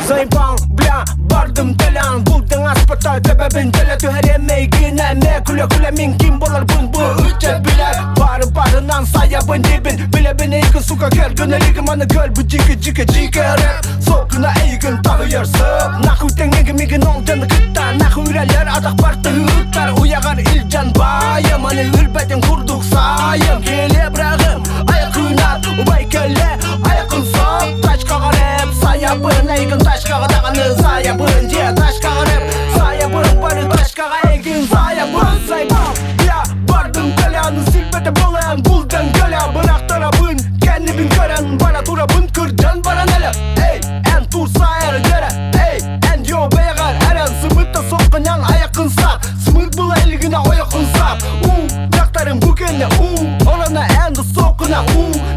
Zayıfan bilen bardım delen Buldun aspata sebebin deletü her emeği me Kule kule min kim bolar bun bu üçe bile Barından sayabın dibin Bile beni yıkın suka gel Gönelikim anı göl bu cike rap Sokuna eygin tağıyırsın Nahu tengin migin olcanı kıttar Nahu üreler adak partı hıttar Uyagar ilcan bayım Hani ülbetin kurduk sayım Kele bırakım ayakın at Ubay kele ayakın sok Taş kağa rap sayabın eygin taş kağa dağını sayabın diye taş kağa rap sayabın barı taş kağa eygin sayabın sayabın Ya bardım kalanı silbete boğayan Buldan kalan bırak tarafın Kendibin gören bana turabın kırcan bana nele Ey en tur sayar gere Ey en yo beyagar eren Sımıtta sokunan ayakın sap Sımıt bula ilgine oyakın sap Yaktarım bugünle Olana en de sokuna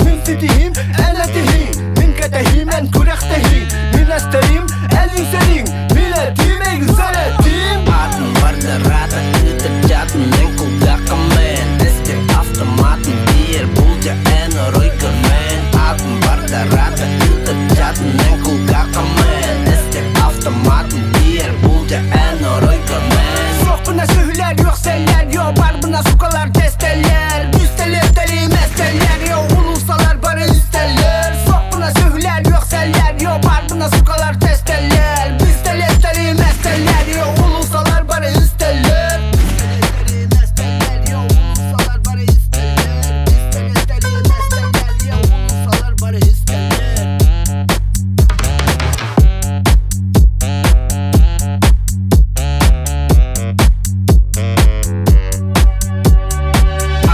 Min sitihim en etihim Min ketehim en kurektehim Min estehim en insenim Min etihim en güzel etihim Atın vardı rata Kıtır cadın en kulgaka men Estek avtomatın bir yer bulca en oroy görmen Atın vardı rata Kıtır cadın en kulgaka men Estek avtomatın bir yer bulca en oroy görmen Sokuna sühüler yok seller yok Barbına sukalar testeller Üsteler deli mesteller yok Ulusalar bana isterler Sokuna sühüler yok seller yok Barbına sukalar testeller Üsteler deli mesteller yok Ulusalar bana isterler Üsteler mesteller yok Ulusalar bana isterler Üsteler deli mesteller yok Ulusalar bana isterler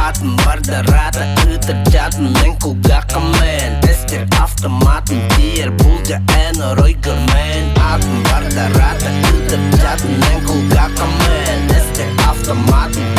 Atın vardı rata Kıtır cadın en kulgaka men Estek avtomatın bir yer bulca en oroy görmen Atın vardı rata Kıtır cadın en kulgaka men Estek avtomatın